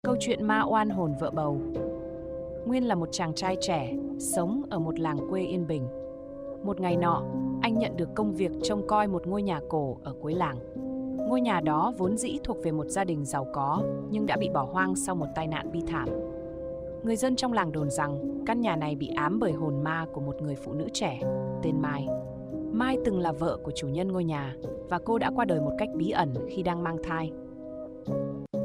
Câu chuyện ma oan hồn vợ bầu. Nguyên là một chàng trai trẻ, sống ở một làng quê yên bình. Một ngày nọ, anh nhận được công việc trông coi một ngôi nhà cổ ở cuối làng. Ngôi nhà đó vốn dĩ thuộc về một gia đình giàu có, nhưng đã bị bỏ hoang sau một tai nạn bi thảm. Người dân trong làng đồn rằng căn nhà này bị ám bởi hồn ma của một người phụ nữ trẻ, tên Mai. Mai từng là vợ của chủ nhân ngôi nhà, và cô đã qua đời một cách bí ẩn khi đang mang thai.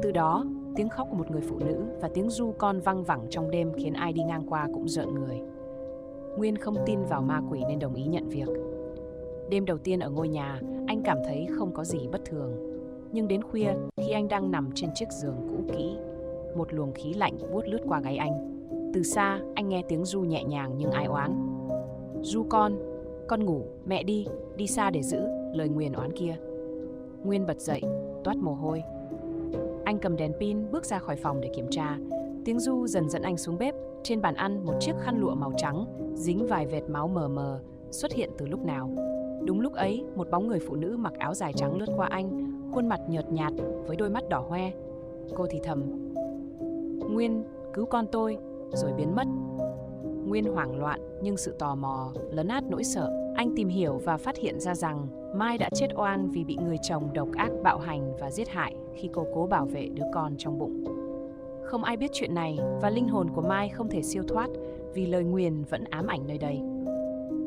Từ đó, tiếng khóc của một người phụ nữ và tiếng ru con văng vẳng trong đêm khiến ai đi ngang qua cũng rợn người. Nguyên không tin vào ma quỷ nên đồng ý nhận việc. Đêm đầu tiên ở ngôi nhà, anh cảm thấy không có gì bất thường. Nhưng đến khuya, khi anh đang nằm trên chiếc giường cũ kỹ, một luồng khí lạnh buốt lướt qua gáy anh. Từ xa, anh nghe tiếng ru nhẹ nhàng nhưng ai oán. "Ru con ngủ, mẹ đi xa để giữ", lời nguyền oán kia. Nguyên bật dậy, toát mồ hôi. Anh cầm đèn pin bước ra khỏi phòng để kiểm tra. Tiếng ru dần dẫn anh xuống bếp. Trên bàn ăn, một chiếc khăn lụa màu trắng, dính vài vệt máu mờ mờ, xuất hiện từ lúc nào. Đúng lúc ấy, một bóng người phụ nữ mặc áo dài trắng lướt qua anh, khuôn mặt nhợt nhạt với đôi mắt đỏ hoe. Cô thì thầm: "Nguyên, cứu con tôi", rồi biến mất. Nguyên hoảng loạn, nhưng sự tò mò lấn át nỗi sợ. Anh tìm hiểu và phát hiện ra rằng Mai đã chết oan vì bị người chồng độc ác bạo hành và giết hại khi cô cố bảo vệ đứa con trong bụng. Không ai biết chuyện này, và linh hồn của Mai không thể siêu thoát vì lời nguyền vẫn ám ảnh nơi đây.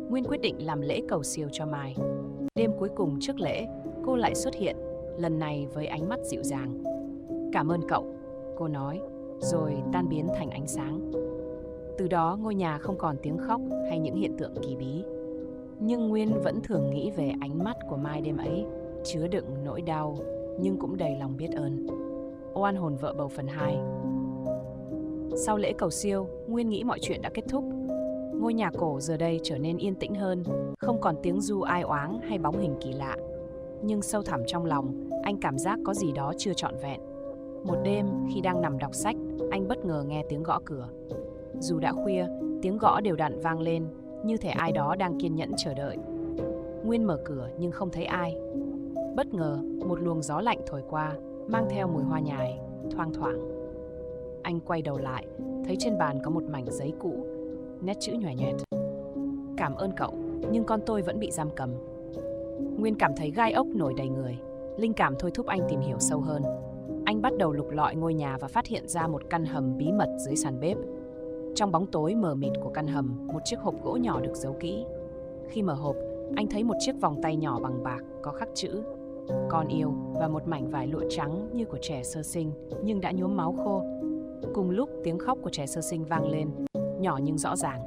Nguyên quyết định làm lễ cầu siêu cho Mai. Đêm cuối cùng trước lễ, cô lại xuất hiện, lần này với ánh mắt dịu dàng. "Cảm ơn cậu", cô nói, rồi tan biến thành ánh sáng. Từ đó, ngôi nhà không còn tiếng khóc hay những hiện tượng kỳ bí. Nhưng Nguyên vẫn thường nghĩ về ánh mắt của Mai đêm ấy, chứa đựng nỗi đau nhưng cũng đầy lòng biết ơn. Oan hồn vợ bầu phần 2. Sau lễ cầu siêu, Nguyên nghĩ mọi chuyện đã kết thúc. Ngôi nhà cổ giờ đây trở nên yên tĩnh hơn, không còn tiếng ru ai oáng hay bóng hình kỳ lạ. Nhưng sâu thẳm trong lòng, anh cảm giác có gì đó chưa trọn vẹn. Một đêm, khi đang nằm đọc sách, anh bất ngờ nghe tiếng gõ cửa. Dù đã khuya, tiếng gõ đều đặn vang lên, như thể ai đó đang kiên nhẫn chờ đợi. Nguyên mở cửa nhưng không thấy ai. Bất ngờ, một luồng gió lạnh thổi qua, mang theo mùi hoa nhài, thoang thoảng. Anh quay đầu lại, thấy trên bàn có một mảnh giấy cũ, nét chữ nhòe nhòe: "Cảm ơn cậu, nhưng con tôi vẫn bị giam cầm." Nguyên cảm thấy gai ốc nổi đầy người. Linh cảm thôi thúc anh tìm hiểu sâu hơn. Anh bắt đầu lục lọi ngôi nhà và phát hiện ra một căn hầm bí mật dưới sàn bếp. Trong bóng tối mờ mịt của căn hầm, một chiếc hộp gỗ nhỏ được giấu kỹ. Khi mở hộp, anh thấy một chiếc vòng tay nhỏ bằng bạc có khắc chữ "Con yêu" và một mảnh vải lụa trắng như của trẻ sơ sinh nhưng đã nhuốm máu khô. Cùng lúc, tiếng khóc của trẻ sơ sinh vang lên, nhỏ nhưng rõ ràng.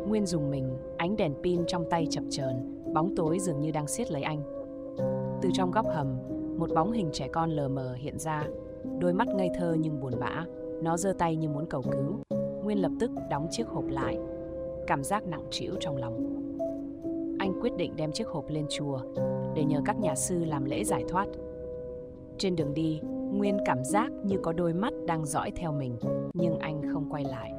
Nguyên rùng mình, ánh đèn pin trong tay chập chờn, bóng tối dường như đang siết lấy anh. Từ trong góc hầm, một bóng hình trẻ con lờ mờ hiện ra, đôi mắt ngây thơ nhưng buồn bã. Nó giơ tay như muốn cầu cứu. Nguyên lập tức đóng chiếc hộp lại, cảm giác nặng trĩu trong lòng. Anh quyết định đem chiếc hộp lên chùa để nhờ các nhà sư làm lễ giải thoát. Trên đường đi, Nguyên cảm giác như có đôi mắt đang dõi theo mình, nhưng anh không quay lại.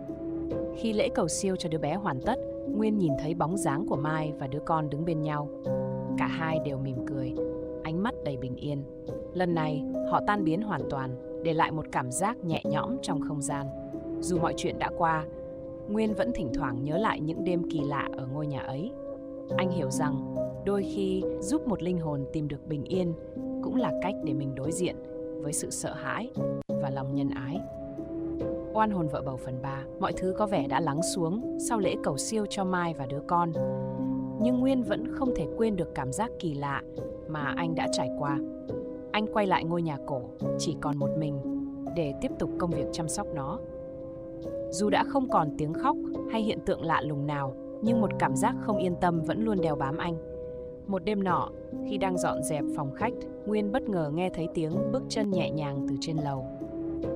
Khi lễ cầu siêu cho đứa bé hoàn tất, Nguyên nhìn thấy bóng dáng của Mai và đứa con đứng bên nhau. Cả hai đều mỉm cười, ánh mắt đầy bình yên. Lần này, họ tan biến hoàn toàn, để lại một cảm giác nhẹ nhõm trong không gian. Dù mọi chuyện đã qua, Nguyên vẫn thỉnh thoảng nhớ lại những đêm kỳ lạ ở ngôi nhà ấy. Anh hiểu rằng, đôi khi giúp một linh hồn tìm được bình yên cũng là cách để mình đối diện với sự sợ hãi và lòng nhân ái. Oan hồn vợ bầu phần 3. Mọi thứ có vẻ đã lắng xuống sau lễ cầu siêu cho Mai và đứa con. Nhưng Nguyên vẫn không thể quên được cảm giác kỳ lạ mà anh đã trải qua. Anh quay lại ngôi nhà cổ, chỉ còn một mình, để tiếp tục công việc chăm sóc nó. Dù đã không còn tiếng khóc hay hiện tượng lạ lùng nào, nhưng một cảm giác không yên tâm vẫn luôn đeo bám anh. Một đêm nọ, khi đang dọn dẹp phòng khách, Nguyên bất ngờ nghe thấy tiếng bước chân nhẹ nhàng từ trên lầu.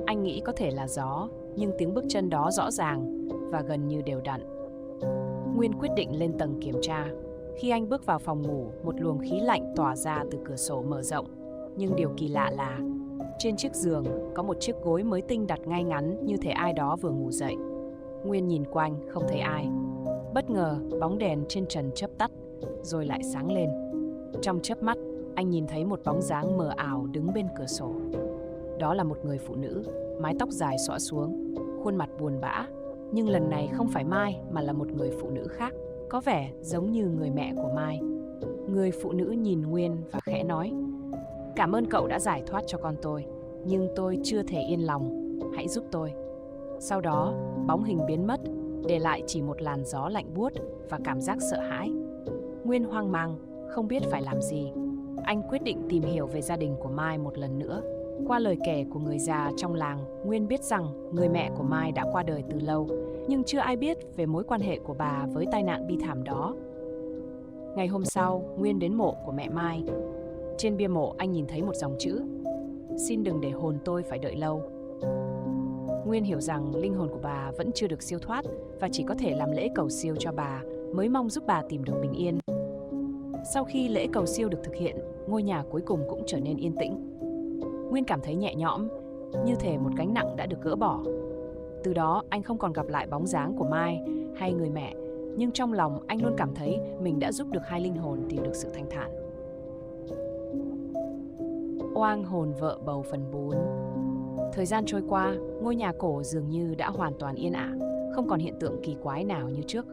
Anh nghĩ có thể là gió, nhưng tiếng bước chân đó rõ ràng và gần như đều đặn. Nguyên quyết định lên tầng kiểm tra. Khi anh bước vào phòng ngủ, một luồng khí lạnh tỏa ra từ cửa sổ mở rộng. Nhưng điều kỳ lạ là trên chiếc giường có một chiếc gối mới tinh đặt ngay ngắn, như thể ai đó vừa ngủ dậy. Nguyên nhìn quanh không thấy ai. Bất ngờ, bóng đèn trên trần chớp tắt, rồi lại sáng lên. Trong chớp mắt, anh nhìn thấy một bóng dáng mờ ảo đứng bên cửa sổ. Đó là một người phụ nữ, mái tóc dài xõa xuống, khuôn mặt buồn bã. Nhưng lần này không phải Mai mà là một người phụ nữ khác, có vẻ giống như người mẹ của Mai. Người phụ nữ nhìn Nguyên và khẽ nói: "Cảm ơn cậu đã giải thoát cho con tôi, nhưng tôi chưa thể yên lòng, hãy giúp tôi." Sau đó, bóng hình biến mất, để lại chỉ một làn gió lạnh buốt và cảm giác sợ hãi. Nguyên hoang mang, không biết phải làm gì. Anh quyết định tìm hiểu về gia đình của Mai một lần nữa. Qua lời kể của người già trong làng, Nguyên biết rằng người mẹ của Mai đã qua đời từ lâu, nhưng chưa ai biết về mối quan hệ của bà với tai nạn bi thảm đó. Ngày hôm sau, Nguyên đến mộ của mẹ Mai. Trên bia mộ anh nhìn thấy một dòng chữ: "Xin đừng để hồn tôi phải đợi lâu." Nguyên hiểu rằng linh hồn của bà vẫn chưa được siêu thoát và chỉ có thể làm lễ cầu siêu cho bà, mới mong giúp bà tìm được bình yên. Sau khi lễ cầu siêu được thực hiện, ngôi nhà cuối cùng cũng trở nên yên tĩnh. Nguyên cảm thấy nhẹ nhõm, như thể một gánh nặng đã được gỡ bỏ. Từ đó, anh không còn gặp lại bóng dáng của Mai hay người mẹ, nhưng trong lòng anh luôn cảm thấy mình đã giúp được hai linh hồn tìm được sự thanh thản. Oang hồn vợ bầu phần 4. Thời gian trôi qua, ngôi nhà cổ dường như đã hoàn toàn yên ả, không còn hiện tượng kỳ quái nào như trước.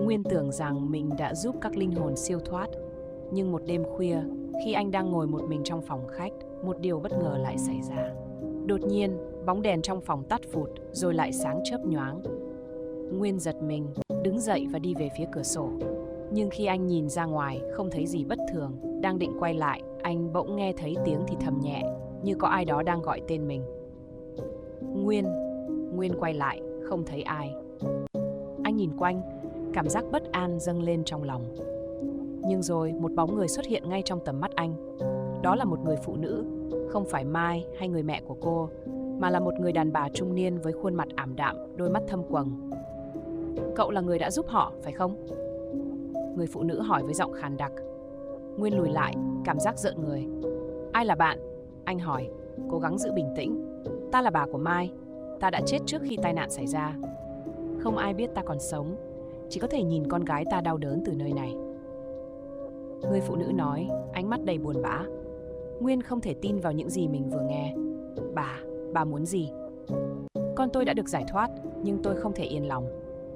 Nguyên tưởng rằng mình đã giúp các linh hồn siêu thoát. Nhưng một đêm khuya, khi anh đang ngồi một mình trong phòng khách, một điều bất ngờ lại xảy ra. Đột nhiên, bóng đèn trong phòng tắt phụt rồi lại sáng chớp nhoáng. Nguyên giật mình, đứng dậy và đi về phía cửa sổ. Nhưng khi anh nhìn ra ngoài, không thấy gì bất thường. Đang định quay lại, anh bỗng nghe thấy tiếng thì thầm nhẹ, như có ai đó đang gọi tên mình. Nguyên quay lại, không thấy ai. Anh nhìn quanh, cảm giác bất an dâng lên trong lòng. Nhưng rồi một bóng người xuất hiện ngay trong tầm mắt anh. Đó là một người phụ nữ, không phải Mai hay người mẹ của cô, mà là một người đàn bà trung niên với khuôn mặt ảm đạm, đôi mắt thâm quầng. "Cậu là người đã giúp họ, phải không?" Người phụ nữ hỏi với giọng khàn đặc. Nguyên lùi lại, cảm giác rợn người. "Ai là bạn?" Anh hỏi, cố gắng giữ bình tĩnh. "Ta là bà của Mai. Ta đã chết trước khi tai nạn xảy ra. Không ai biết ta còn sống, chỉ có thể nhìn con gái ta đau đớn từ nơi này." Người phụ nữ nói, ánh mắt đầy buồn bã. Nguyên không thể tin vào những gì mình vừa nghe. Bà muốn gì?" "Con tôi đã được giải thoát, nhưng tôi không thể yên lòng.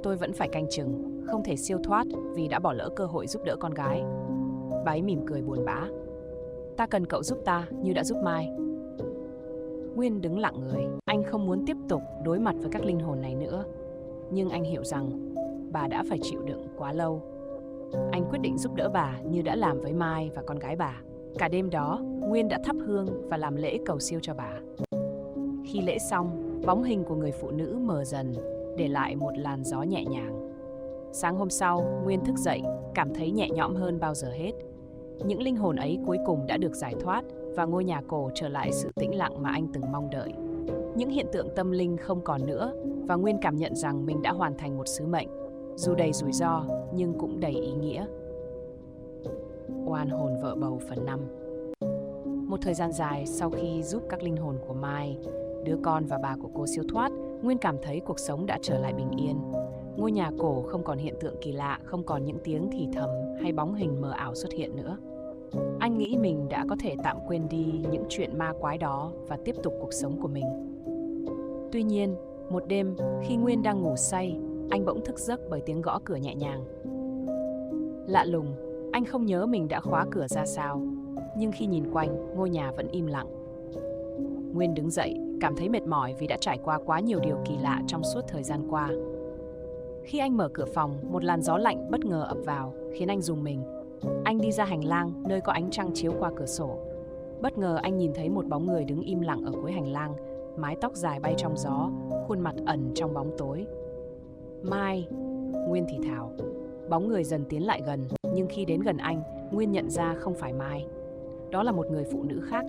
Tôi vẫn phải canh chừng, không thể siêu thoát vì đã bỏ lỡ cơ hội giúp đỡ con gái." Bà ấy mỉm cười buồn bã. "Ta cần cậu giúp ta như đã giúp Mai." Nguyên đứng lặng người. Anh không muốn tiếp tục đối mặt với các linh hồn này nữa. Nhưng anh hiểu rằng bà đã phải chịu đựng quá lâu. Anh quyết định giúp đỡ bà như đã làm với Mai và con gái bà. Cả đêm đó, Nguyên đã thắp hương và làm lễ cầu siêu cho bà. Khi lễ xong, bóng hình của người phụ nữ mờ dần, để lại một làn gió nhẹ nhàng. Sáng hôm sau, Nguyên thức dậy, cảm thấy nhẹ nhõm hơn bao giờ hết. Những linh hồn ấy cuối cùng đã được giải thoát và ngôi nhà cổ trở lại sự tĩnh lặng mà anh từng mong đợi. Những hiện tượng tâm linh không còn nữa và Nguyên cảm nhận rằng mình đã hoàn thành một sứ mệnh, dù đầy rủi ro nhưng cũng đầy ý nghĩa. Oan hồn vợ bầu phần 5. Một thời gian dài sau khi giúp các linh hồn của Mai, đứa con và bà của cô siêu thoát, Nguyên cảm thấy cuộc sống đã trở lại bình yên. Ngôi nhà cổ không còn hiện tượng kỳ lạ, không còn những tiếng thì thầm hay bóng hình mờ ảo xuất hiện nữa. Anh nghĩ mình đã có thể tạm quên đi những chuyện ma quái đó và tiếp tục cuộc sống của mình. Tuy nhiên, một đêm khi Nguyên đang ngủ say, anh bỗng thức giấc bởi tiếng gõ cửa nhẹ nhàng. Lạ lùng, anh không nhớ mình đã khóa cửa ra sao, nhưng khi nhìn quanh, ngôi nhà vẫn im lặng. Nguyên đứng dậy, cảm thấy mệt mỏi vì đã trải qua quá nhiều điều kỳ lạ trong suốt thời gian qua. Khi anh mở cửa phòng, một làn gió lạnh bất ngờ ập vào, khiến anh rùng mình. Anh đi ra hành lang, nơi có ánh trăng chiếu qua cửa sổ. Bất ngờ anh nhìn thấy một bóng người đứng im lặng ở cuối hành lang, mái tóc dài bay trong gió, khuôn mặt ẩn trong bóng tối. "Mai," Nguyên thì thào. Bóng người dần tiến lại gần, nhưng khi đến gần anh, Nguyên nhận ra không phải Mai. Đó là một người phụ nữ khác,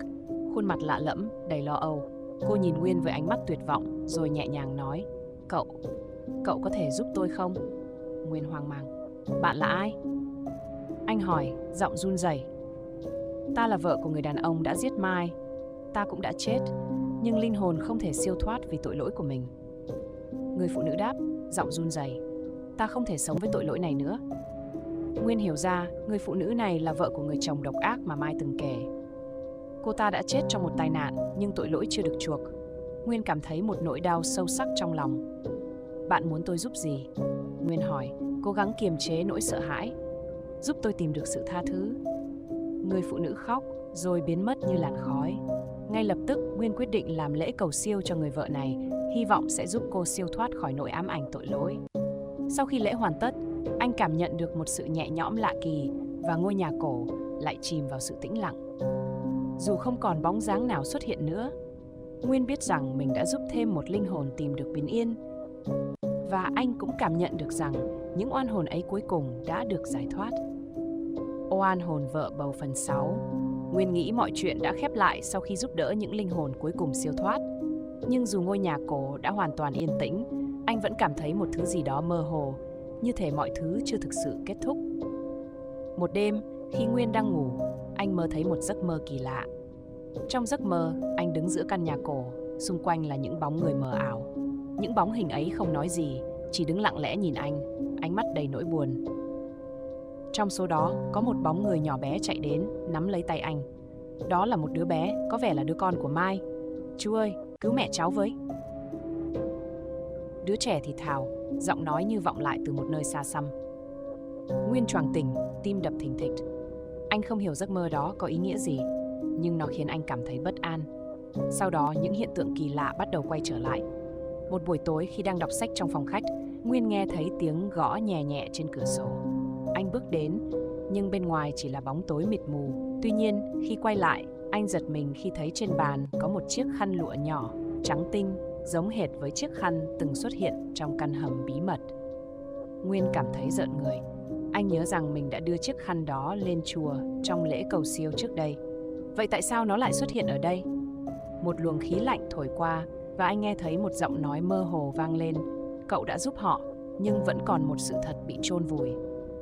khuôn mặt lạ lẫm, đầy lo âu. Cô nhìn Nguyên với ánh mắt tuyệt vọng, rồi nhẹ nhàng nói, Cậu có thể giúp tôi không?" Nguyên hoang mang. "Bạn là ai?" Anh hỏi, giọng run rẩy. "Ta là vợ của người đàn ông đã giết Mai. Ta cũng đã chết, nhưng linh hồn không thể siêu thoát vì tội lỗi của mình." Người phụ nữ đáp, giọng run rẩy. "Ta không thể sống với tội lỗi này nữa." Nguyên hiểu ra, người phụ nữ này là vợ của người chồng độc ác mà Mai từng kể. Cô ta đã chết trong một tai nạn, nhưng tội lỗi chưa được chuộc. Nguyên cảm thấy một nỗi đau sâu sắc trong lòng. Bạn muốn tôi giúp gì? Nguyên hỏi, cố gắng kiềm chế nỗi sợ hãi. Giúp tôi tìm được sự tha thứ. Người phụ nữ khóc rồi biến mất như làn khói. Ngay lập tức, Nguyên quyết định làm lễ cầu siêu cho người vợ này, hy vọng sẽ giúp cô siêu thoát khỏi nỗi ám ảnh tội lỗi. Sau khi lễ hoàn tất, anh cảm nhận được một sự nhẹ nhõm lạ kỳ và ngôi nhà cổ lại chìm vào sự tĩnh lặng. Dù không còn bóng dáng nào xuất hiện nữa, Nguyên biết rằng mình đã giúp thêm một linh hồn tìm được bình yên. Và anh cũng cảm nhận được rằng những oan hồn ấy cuối cùng đã được giải thoát. Oan hồn vợ bầu phần 6. Nguyên nghĩ mọi chuyện đã khép lại sau khi giúp đỡ những linh hồn cuối cùng siêu thoát. Nhưng dù ngôi nhà cổ đã hoàn toàn yên tĩnh, anh vẫn cảm thấy một thứ gì đó mơ hồ, như thể mọi thứ chưa thực sự kết thúc. Một đêm, khi Nguyên đang ngủ, anh mơ thấy một giấc mơ kỳ lạ. Trong giấc mơ, anh đứng giữa căn nhà cổ, xung quanh là những bóng người mờ ảo. Những bóng hình ấy không nói gì, chỉ đứng lặng lẽ nhìn anh, ánh mắt đầy nỗi buồn. Trong số đó, có một bóng người nhỏ bé chạy đến, nắm lấy tay anh. Đó là một đứa bé, có vẻ là đứa con của Mai. Chú ơi, cứu mẹ cháu với. Đứa trẻ thì thào, giọng nói như vọng lại từ một nơi xa xăm. Nguyên choàng tỉnh, tim đập thình thịch. Anh không hiểu giấc mơ đó có ý nghĩa gì, nhưng nó khiến anh cảm thấy bất an. Sau đó, những hiện tượng kỳ lạ bắt đầu quay trở lại. Một buổi tối khi đang đọc sách trong phòng khách, Nguyên nghe thấy tiếng gõ nhẹ nhẹ trên cửa sổ. Anh bước đến, nhưng bên ngoài chỉ là bóng tối mịt mù. Tuy nhiên, khi quay lại, anh giật mình khi thấy trên bàn có một chiếc khăn lụa nhỏ, trắng tinh, giống hệt với chiếc khăn từng xuất hiện trong căn hầm bí mật. Nguyên cảm thấy rợn người. Anh nhớ rằng mình đã đưa chiếc khăn đó lên chùa trong lễ cầu siêu trước đây. Vậy tại sao nó lại xuất hiện ở đây? Một luồng khí lạnh thổi qua và anh nghe thấy một giọng nói mơ hồ vang lên. Cậu đã giúp họ, nhưng vẫn còn một sự thật bị chôn vùi.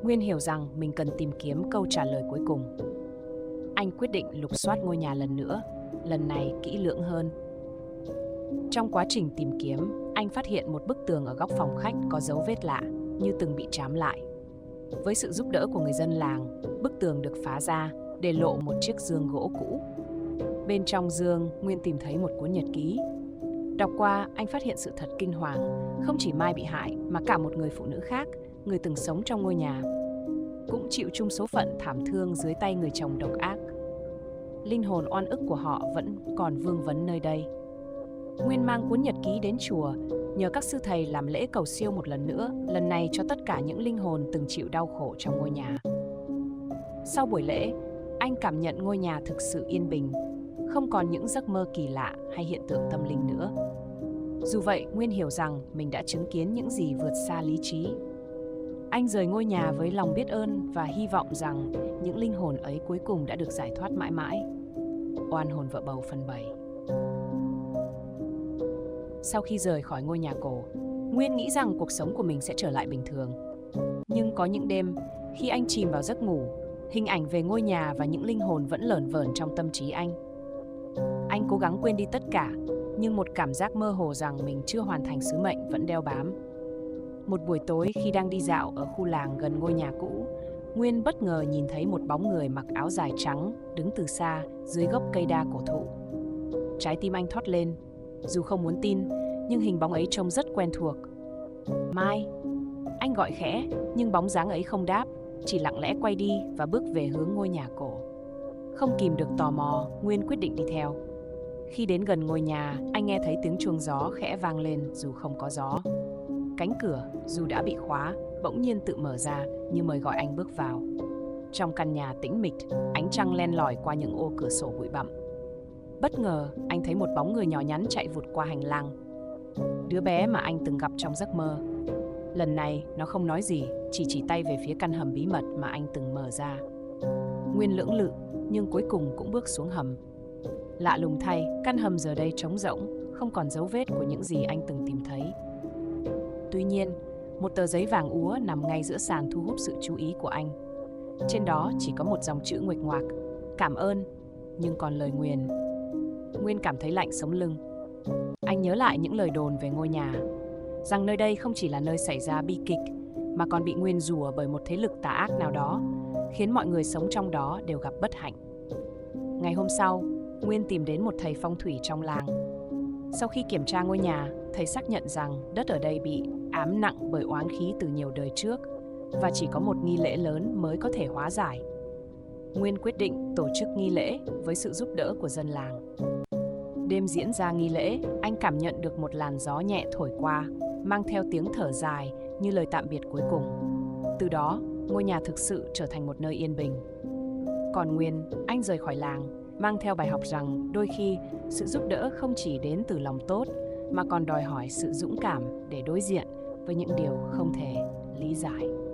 Nguyên hiểu rằng mình cần tìm kiếm câu trả lời cuối cùng. Anh quyết định lục soát ngôi nhà lần nữa, lần này kỹ lưỡng hơn. Trong quá trình tìm kiếm, anh phát hiện một bức tường ở góc phòng khách có dấu vết lạ, như từng bị trám lại. Với sự giúp đỡ của người dân làng, bức tường được phá ra, để lộ một chiếc giường gỗ cũ. Bên trong giường, Nguyên tìm thấy một cuốn nhật ký. Đọc qua, anh phát hiện sự thật kinh hoàng. Không chỉ Mai bị hại, mà cả một người phụ nữ khác, người từng sống trong ngôi nhà, cũng chịu chung số phận thảm thương dưới tay người chồng độc ác. Linh hồn oan ức của họ vẫn còn vương vấn nơi đây. Nguyên mang cuốn nhật ký đến chùa, nhờ các sư thầy làm lễ cầu siêu một lần nữa, lần này cho tất cả những linh hồn từng chịu đau khổ trong ngôi nhà. Sau buổi lễ, anh cảm nhận ngôi nhà thực sự yên bình, không còn những giấc mơ kỳ lạ hay hiện tượng tâm linh nữa. Dù vậy, Nguyên hiểu rằng mình đã chứng kiến những gì vượt xa lý trí. Anh rời ngôi nhà với lòng biết ơn và hy vọng rằng những linh hồn ấy cuối cùng đã được giải thoát mãi mãi. Oan hồn vợ bầu phần 7. Sau khi rời khỏi ngôi nhà cổ, Nguyên nghĩ rằng cuộc sống của mình sẽ trở lại bình thường. Nhưng có những đêm, khi anh chìm vào giấc ngủ, hình ảnh về ngôi nhà và những linh hồn vẫn lởn vởn trong tâm trí anh. Anh cố gắng quên đi tất cả, nhưng một cảm giác mơ hồ rằng mình chưa hoàn thành sứ mệnh vẫn đeo bám. Một buổi tối khi đang đi dạo ở khu làng gần ngôi nhà cũ, Nguyên bất ngờ nhìn thấy một bóng người mặc áo dài trắng đứng từ xa dưới gốc cây đa cổ thụ. Trái tim anh thót lên, dù không muốn tin, nhưng hình bóng ấy trông rất quen thuộc. Mai, anh gọi khẽ, nhưng bóng dáng ấy không đáp, chỉ lặng lẽ quay đi và bước về hướng ngôi nhà cổ. Không kìm được tò mò, Nguyên quyết định đi theo. Khi đến gần ngôi nhà, anh nghe thấy tiếng chuông gió khẽ vang lên dù không có gió. Cánh cửa, dù đã bị khóa, bỗng nhiên tự mở ra như mời gọi anh bước vào. Trong căn nhà tĩnh mịch, ánh trăng len lỏi qua những ô cửa sổ bụi bặm. Bất ngờ, anh thấy một bóng người nhỏ nhắn chạy vụt qua hành lang. Đứa bé mà anh từng gặp trong giấc mơ. Lần này, nó không nói gì, chỉ tay về phía căn hầm bí mật mà anh từng mở ra. Nguyên lưỡng lự, nhưng cuối cùng cũng bước xuống hầm. Lạ lùng thay, căn hầm giờ đây trống rỗng, không còn dấu vết của những gì anh từng tìm thấy. Tuy nhiên, một tờ giấy vàng úa nằm ngay giữa sàn thu hút sự chú ý của anh. Trên đó chỉ có một dòng chữ nguệch ngoạc: cảm ơn, nhưng còn lời nguyền. Nguyên cảm thấy lạnh sống lưng. Anh nhớ lại những lời đồn về ngôi nhà, rằng nơi đây không chỉ là nơi xảy ra bi kịch, mà còn bị nguyền rủa bởi một thế lực tà ác nào đó, khiến mọi người sống trong đó đều gặp bất hạnh. Ngày hôm sau, Nguyên tìm đến một thầy phong thủy trong làng. Sau khi kiểm tra ngôi nhà, thầy xác nhận rằng đất ở đây bị ám nặng bởi oán khí từ nhiều đời trước và chỉ có một nghi lễ lớn mới có thể hóa giải. Nguyên quyết định tổ chức nghi lễ với sự giúp đỡ của dân làng. Đêm diễn ra nghi lễ, anh cảm nhận được một làn gió nhẹ thổi qua, mang theo tiếng thở dài như lời tạm biệt cuối cùng. Từ đó, ngôi nhà thực sự trở thành một nơi yên bình. Còn Nguyên, anh rời khỏi làng, mang theo bài học rằng đôi khi sự giúp đỡ không chỉ đến từ lòng tốt, mà còn đòi hỏi sự dũng cảm để đối diện với những điều không thể lý giải.